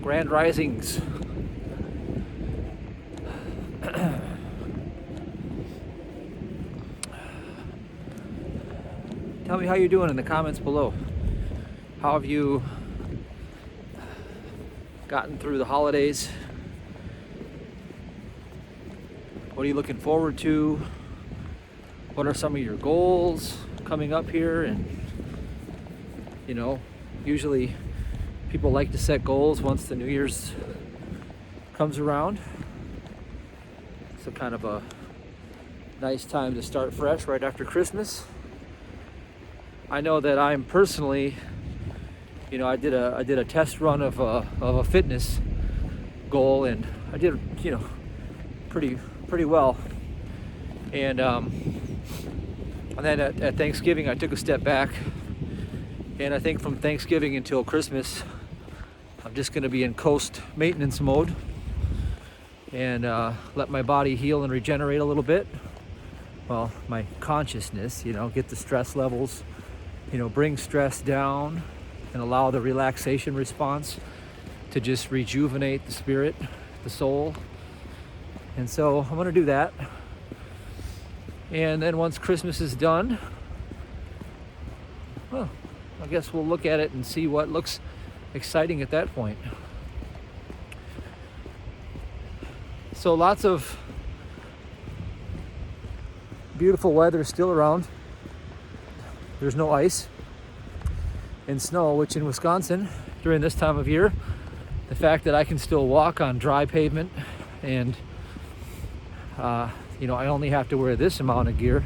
Grand Risings. Tell me how you're doing in the comments below. How have you gotten through the holidays? What are you looking forward to? What are some of your goals coming up here? And you know, usually people like to set goals once the New Year's comes around. So kind of a nice time to start fresh right after Christmas. I know that I'm personally, you know, I did a test run of a fitness goal, and I did, you know, pretty well. And then at Thanksgiving I took a step back, and I think from Thanksgiving until Christmas I'm just going to be in coast maintenance mode and let my body heal and regenerate a little bit. Well, my consciousness, you know, get the stress levels, you know, bring stress down and allow the relaxation response to just rejuvenate the spirit, the soul. And so I'm going to do that. And then once Christmas is done, well, I guess we'll look at it and see what looks exciting at that point. So lots of beautiful weather still around. There's no ice and snow, which in Wisconsin during this time of year, the fact that I can still walk on dry pavement and you know, I only have to wear this amount of gear,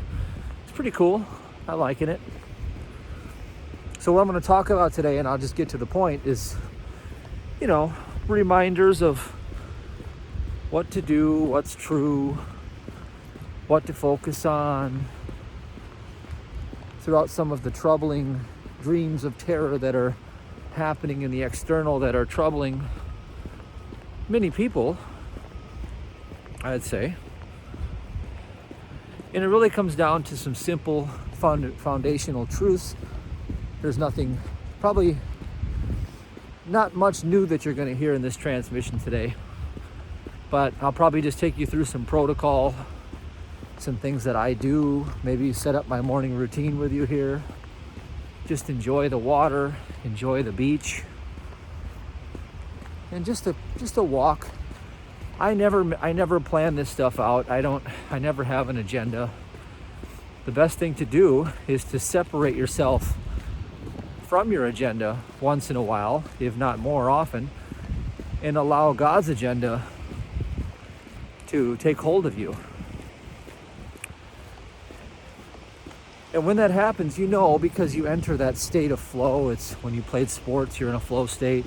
it's pretty cool. I'm liking it. So what I'm going to talk about today, and I'll just get to the point, is, you know, reminders of what to do, what's true, what to focus on throughout some of the troubling dreams of terror that are happening in the external, that are troubling many people, I'd say. And it really comes down to some simple foundational truths. There's nothing, probably not much new that you're going to hear in this transmission today, but I'll probably just take you through some protocol, some things that I do, maybe set up my morning routine with you here. Just enjoy the water, enjoy the beach, and just a walk. I never plan this stuff out. I never have an agenda. The best thing to do is to separate yourself from your agenda once in a while, if not more often, and allow God's agenda to take hold of you. And when that happens, you know, because you enter that state of flow. It's when you played sports, you're in a flow state,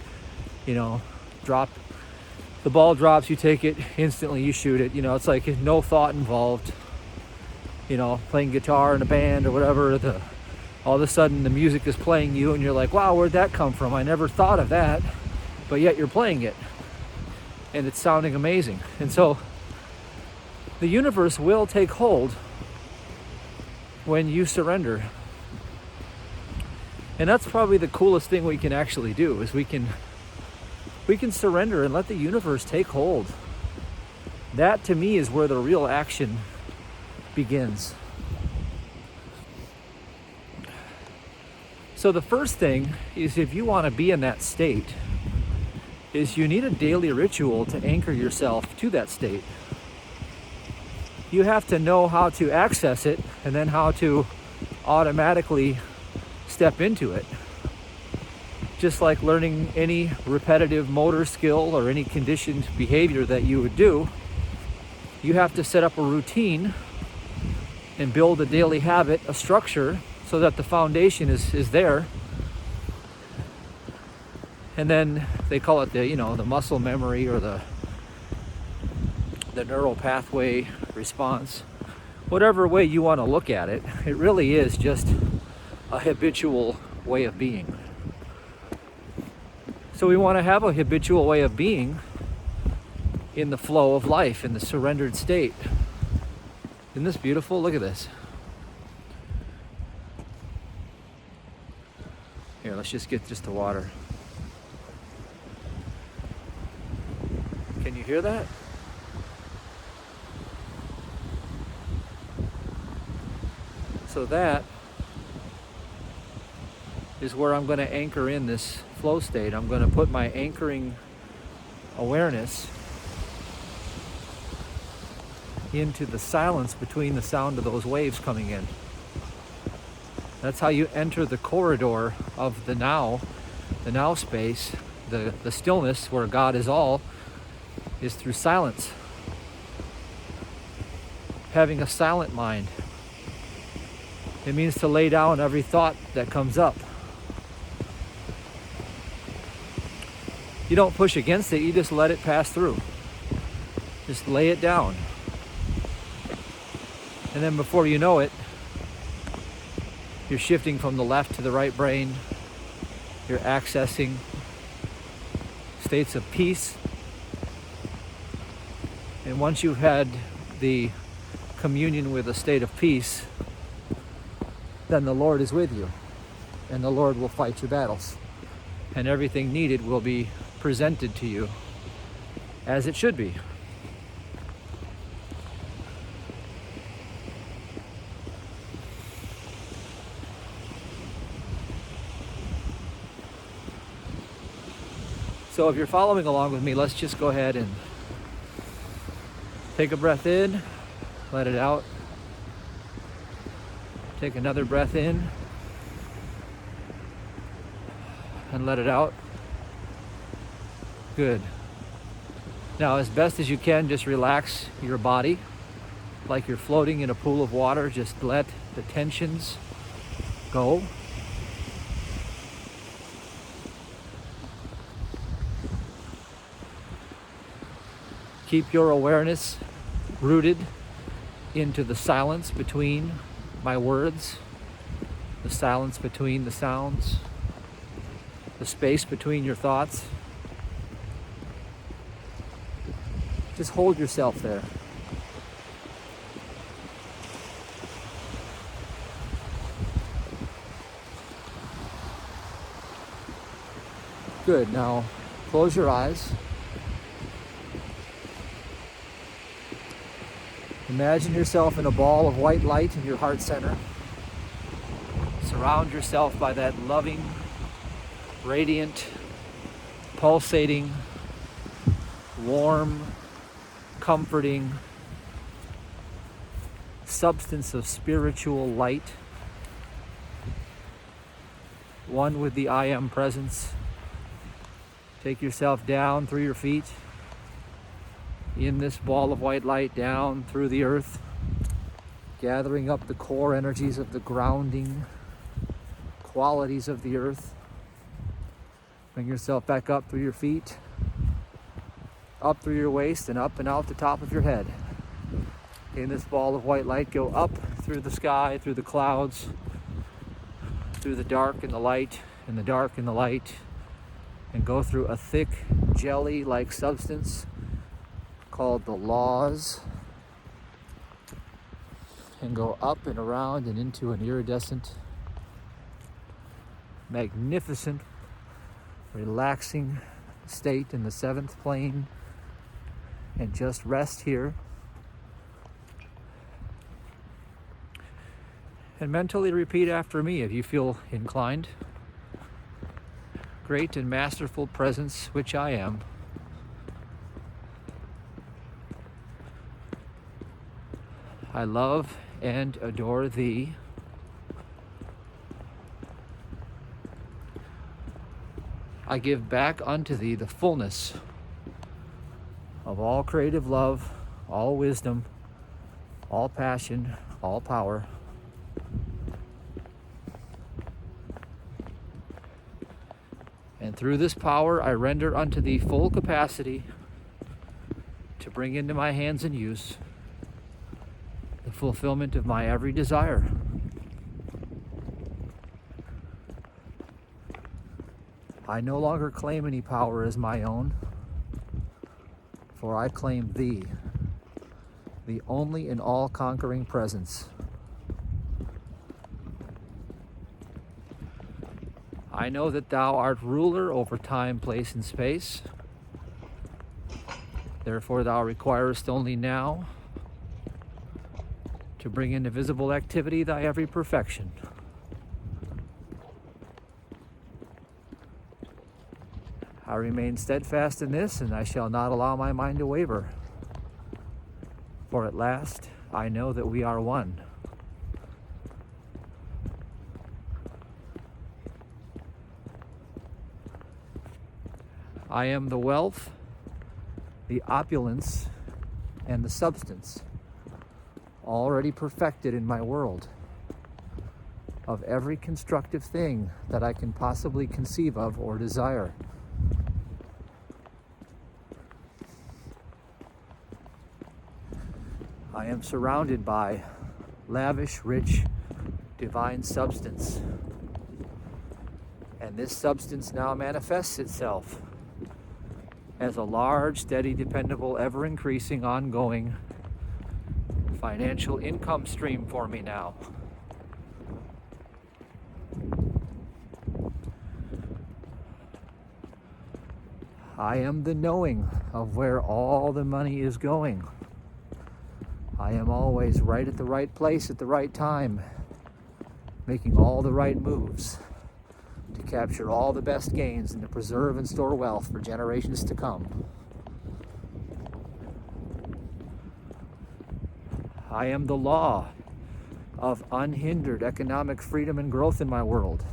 you know, the ball drops, you take it, instantly you shoot it. You know, it's like no thought involved. You know, playing guitar in a band or whatever, all of a sudden the music is playing you and you're like, wow, where'd that come from? I never thought of that, but yet you're playing it and it's sounding amazing. And so the universe will take hold when you surrender. And that's probably the coolest thing we can actually do, is we can surrender and let the universe take hold. That to me is where the real action begins. So the first thing is, if you want to be in that state, is you need a daily ritual to anchor yourself to that state. You have to know how to access it and then how to automatically step into it. Just like learning any repetitive motor skill or any conditioned behavior that you would do, you have to set up a routine and build a daily habit, a structure, so that the foundation is there. And then they call it the muscle memory, or the neural pathway response. Whatever way you want to look at it, it really is just a habitual way of being. So we want to have a habitual way of being in the flow of life, in the surrendered state. Isn't this beautiful? Look at this. Here, let's just get just the water. You hear that? So that is where I'm going to anchor in this flow state. I'm going to put my anchoring awareness into the silence between the sound of those waves coming in. That's how you enter the corridor of the now space, the stillness where God is all, is through silence. Having a silent mind. It means to lay down every thought that comes up. You don't push against it, you just let it pass through. Just lay it down. And then before you know it, you're shifting from the left to the right brain. You're accessing states of peace. And once you've had the communion with a state of peace, then the Lord is with you. And the Lord will fight your battles. And everything needed will be presented to you as it should be. So if you're following along with me, let's just go ahead and take a breath in, let it out. Take another breath in and let it out. Good. Now, as best as you can, just relax your body like you're floating in a pool of water. Just let the tensions go. Keep your awareness rooted into the silence between my words, the silence between the sounds, the space between your thoughts. Just hold yourself there. Good. Now, close your eyes. Imagine yourself in a ball of white light in your heart center. Surround yourself by that loving, radiant, pulsating, warm, comforting substance of spiritual light. One with the I Am presence. Take yourself down through your feet. In this ball of white light, down through the earth, gathering up the core energies of the grounding qualities of the earth. Bring yourself back up through your feet, up through your waist, and up and out the top of your head. In this ball of white light, go up through the sky, through the clouds, through the dark and the light, and the dark and the light, and go through a thick jelly-like substance called the laws, and go up and around and into an iridescent, magnificent, relaxing state in the seventh plane, and just rest here. And mentally repeat after me if you feel inclined. Great and masterful presence, which I am, I love and adore thee. I give back unto thee the fullness of all creative love, all wisdom, all passion, all power. And through this power I render unto thee full capacity to bring into my hands and use the fulfillment of my every desire. I no longer claim any power as my own, for I claim thee, the only and all-conquering presence. I know that thou art ruler over time, place, and space, Therefore thou requirest only now to bring into visible activity thy every perfection. I remain steadfast in this, and I shall not allow my mind to waver. For at last I know that we are one. I am the wealth, the opulence, and the substance already perfected in my world of every constructive thing that I can possibly conceive of or desire. I am surrounded by lavish, rich, divine substance. And this substance now manifests itself as a large, steady, dependable, ever-increasing, ongoing financial income stream for me now. I am the knowing of where all the money is going. I am always right at the right place at the right time, making all the right moves to capture all the best gains and to preserve and store wealth for generations to come. I am the law of unhindered economic freedom and growth in my world.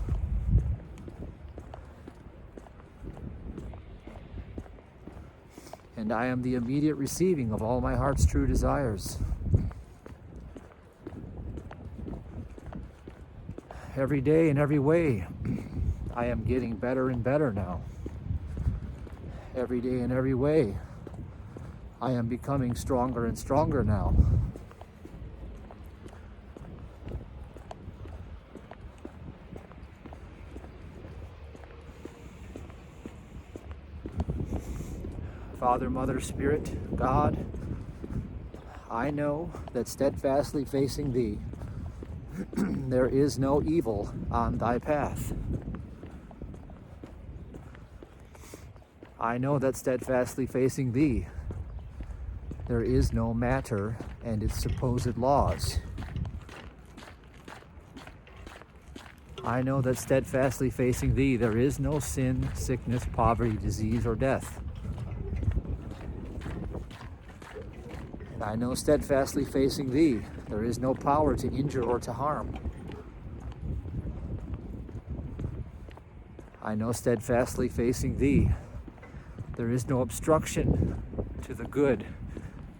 And I am the immediate receiving of all my heart's true desires. Every day in every way, I am getting better and better now. Every day in every way, I am becoming stronger and stronger now. Father, Mother, Spirit, God, I know that steadfastly facing Thee, there is no evil on Thy path. I know that steadfastly facing Thee, there is no matter and its supposed laws. I know that steadfastly facing Thee, there is no sin, sickness, poverty, disease, or death. I know steadfastly facing Thee, there is no power to injure or to harm. I know steadfastly facing Thee, there is no obstruction to the good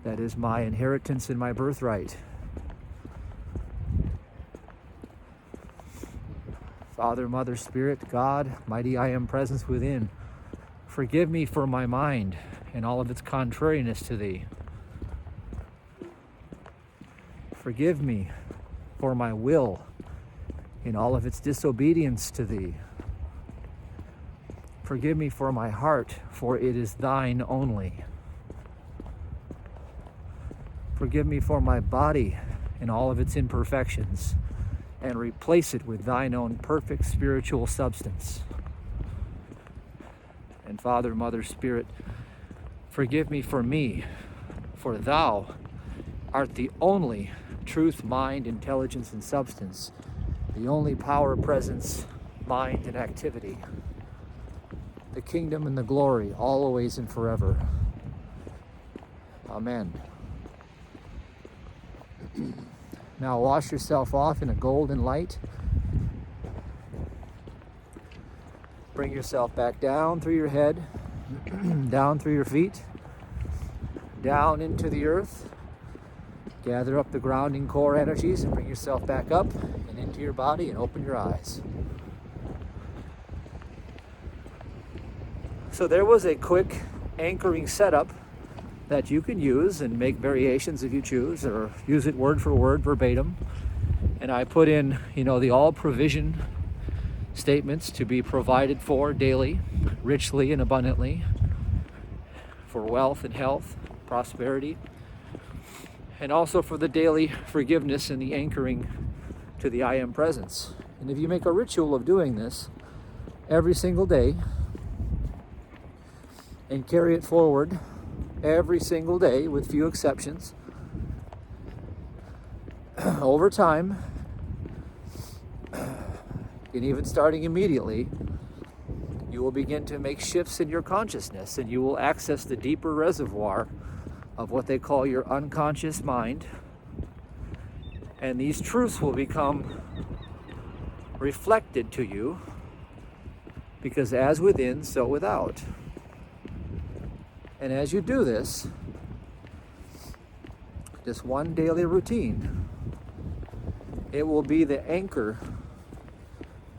that is my inheritance and my birthright. Father, Mother, Spirit, God, mighty I am presence within, forgive me for my mind and all of its contrariness to Thee. Forgive me for my will in all of its disobedience to Thee. Forgive me for my heart, for it is Thine only. Forgive me for my body in all of its imperfections, and replace it with Thine own perfect spiritual substance. And Father, Mother, Spirit, forgive me, for Thou art the only truth, mind, intelligence, and substance, the only power, presence, mind, and activity, the kingdom and the glory, always and forever. Amen. Now wash yourself off in a golden light. Bring yourself back down through your head, down through your feet, down into the earth. Gather up the grounding core energies and bring yourself back up and into your body and open your eyes. So there was a quick anchoring setup that you can use and make variations if you choose, or use it word for word, verbatim. And I put in, the all provision statements to be provided for daily, richly and abundantly, for wealth and health, prosperity, and also for the daily forgiveness and the anchoring to the I Am presence. And if you make a ritual of doing this every single day and carry it forward every single day, with few exceptions. Over time, and even starting immediately, you will begin to make shifts in your consciousness, and you will access the deeper reservoir of what they call your unconscious mind. And these truths will become reflected to you, because as within, so without. And as you do this, just one daily routine, it will be the anchor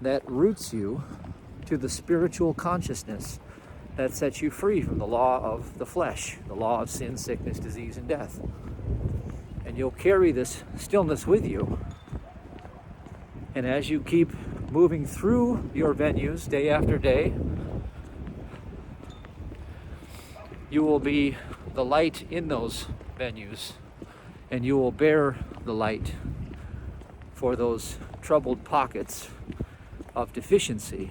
that roots you to the spiritual consciousness that sets you free from the law of the flesh, the law of sin, sickness, disease, and death. And you'll carry this stillness with you. And as you keep moving through your venues day after day, you will be the light in those venues, and you will bear the light for those troubled pockets of deficiency.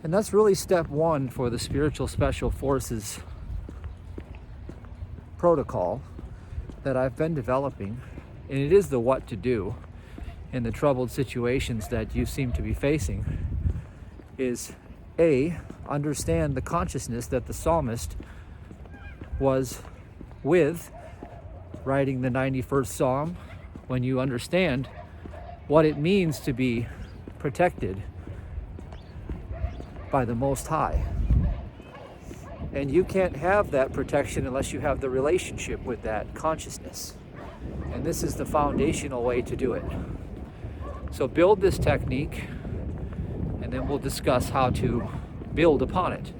And that's really step one for the Spiritual Special Forces protocol that I've been developing. And it is the what to do in the troubled situations that you seem to be facing. Is A, understand the consciousness that the psalmist was with writing the 91st Psalm. When you understand what it means to be protected by the Most High. And you can't have that protection unless you have the relationship with that consciousness. And this is the foundational way to do it. So build this technique, and then we'll discuss how to build upon it.